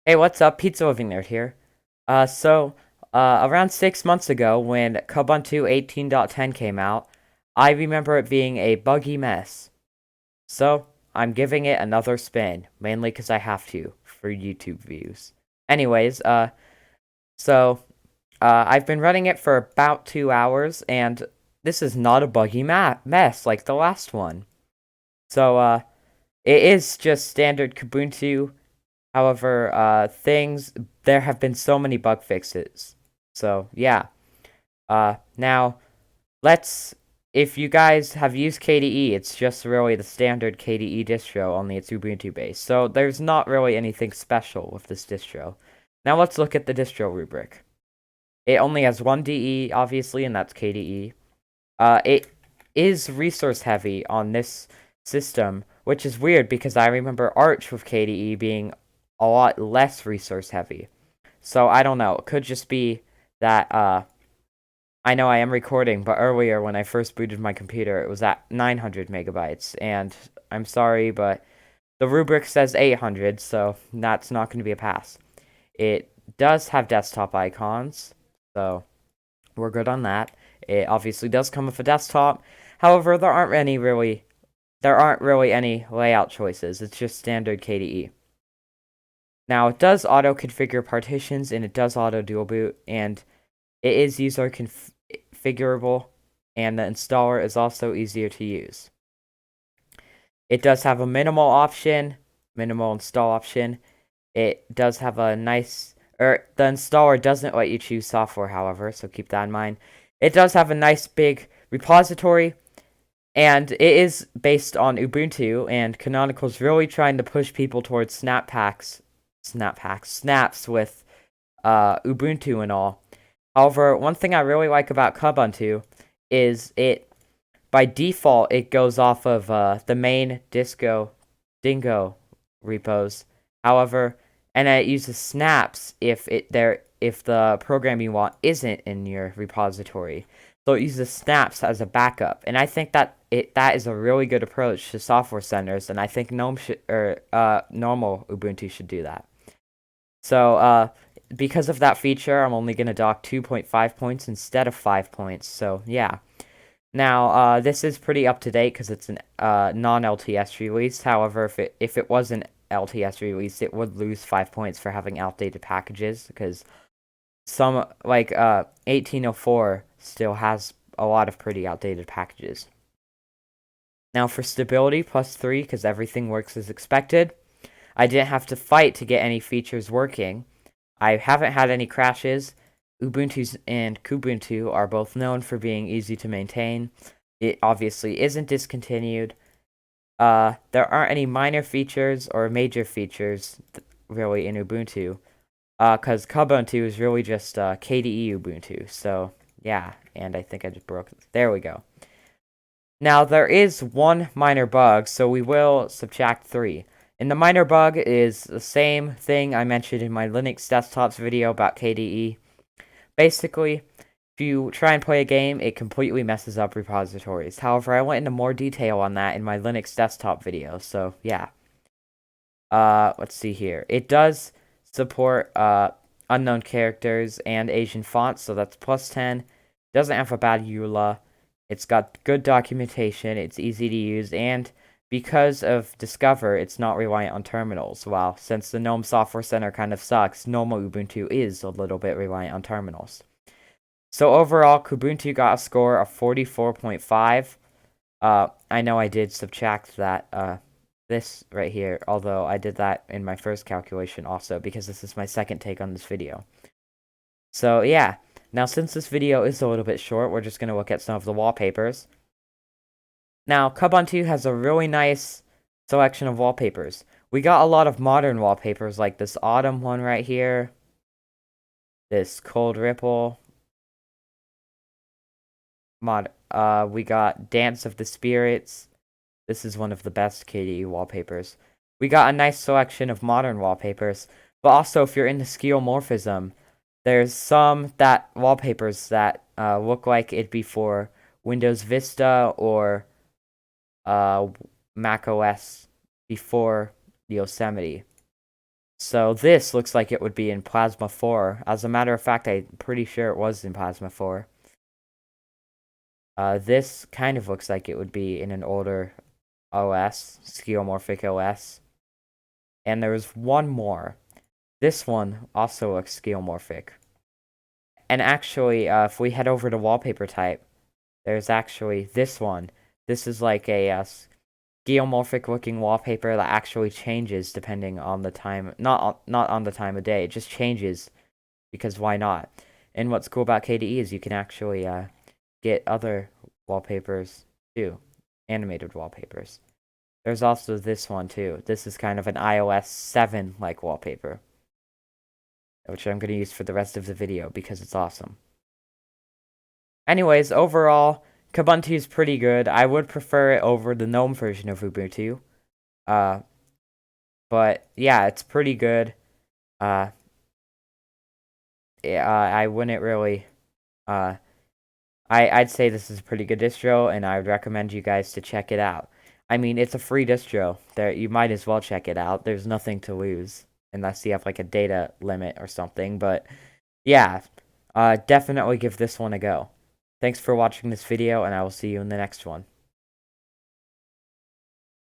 Hey, what's up? Pizza Living Nerd here. Around 6 months ago, when Kubuntu 18.10 came out, I remember it being a buggy mess. So, I'm giving it another spin, mainly because I have to, for YouTube views. Anyways, I've been running it for about 2 hours, and this is not a buggy mess like the last one. It is just standard Kubuntu. However, there have been so many bug fixes. So, yeah. Now, let's, if you guys have used KDE, it's just really the standard KDE distro, only it's Ubuntu based. So, there's not really anything special with this distro. Now, let's look at the distro rubric. It only has one DE, obviously, and that's KDE. It is resource heavy on this system, which is weird because I remember Arch with KDE being a lot less resource heavy. So I don't know. It could just be that I know I am recording, but earlier when I first booted my computer, it was at 900 megabytes, and I'm sorry, but the rubric says 800, so that's not going to be a pass. It does have desktop icons, so we're good on that. It obviously does come with a desktop. However, there aren't really any layout choices. It's just standard KDE. Now, it does auto-configure partitions, and it does auto-dual boot, and it is user configurable, and the installer is also easier to use. It does have a minimal install option. It does have a the installer doesn't let you choose software, however, so keep that in mind. It does have a nice big repository, and it is based on Ubuntu, and Canonical's really trying to push people towards snaps with Ubuntu and all. However, one thing I really like about Kubuntu is by default, it goes off of the main Dingo repos. However, and it uses snaps if the program you want isn't in your repository. So it uses snaps as a backup, and I think that is a really good approach to software centers, and I think normal Ubuntu should do that. So because of that feature, I'm only gonna dock 2.5 points instead of 5 points. So yeah. Now this is pretty up to date because it's a non-LTS release. However, if it was an LTS release, it would lose 5 points for having outdated packages because some 18.04 still has a lot of pretty outdated packages. Now for stability, +3 because everything works as expected. I didn't have to fight to get any features working. I haven't had any crashes. Ubuntu and Kubuntu are both known for being easy to maintain. It obviously isn't discontinued. There aren't any minor features or major features really in Ubuntu. Because Kubuntu is really just KDE Ubuntu. So, yeah. And I think I just broke it. There we go. Now, there is one minor bug, so we will subtract 3. And the minor bug is the same thing I mentioned in my Linux desktops video about KDE. Basically, if you try and play a game, it completely messes up repositories. However, I went into more detail on that in my Linux desktop video, so yeah. Let's see here. It does support unknown characters and Asian fonts, so that's +10. Doesn't have a bad EULA. It's got good documentation, it's easy to use, and because of Discover, it's not reliant on terminals. Well, since the GNOME Software Center kind of sucks, normal Ubuntu is a little bit reliant on terminals. So overall, Kubuntu got a score of 44.5. I know I did subtract that, this right here, although I did that in my first calculation also, because this is my second take on this video. So yeah, now since this video is a little bit short, we're just going to look at some of the wallpapers. Now, Kubuntu has a really nice selection of wallpapers. We got a lot of modern wallpapers, like this autumn one right here, this cold ripple. We got Dance of the Spirits. This is one of the best KDE wallpapers. We got a nice selection of modern wallpapers, but also if you're into skeuomorphism, there's some wallpapers that look like it'd be for Windows Vista or Mac OS before Yosemite. So this looks like it would be in Plasma 4. As a matter of fact, I'm pretty sure it was in Plasma 4. This kind of looks like it would be in an older OS, skeuomorphic OS. And there was one more. This one also looks skeuomorphic. And actually, if we head over to wallpaper type, there's actually this one. This is like a skeuomorphic looking wallpaper that actually changes depending on the time, not on the time of day. It just changes because why not? And what's cool about KDE is you can actually get other wallpapers too, animated wallpapers. There's also this one too. This is kind of an iOS 7 like wallpaper, which I'm going to use for the rest of the video because it's awesome. Anyways, overall, Kubuntu is pretty good. I would prefer it over the GNOME version of Ubuntu. But yeah, it's pretty good. I wouldn't really. I'd say this is a pretty good distro, and I would recommend you guys to check it out. I mean, it's a free distro. There, you might as well check it out. There's nothing to lose unless you have like a data limit or something. But yeah, definitely give this one a go. Thanks for watching this video, and I will see you in the next one.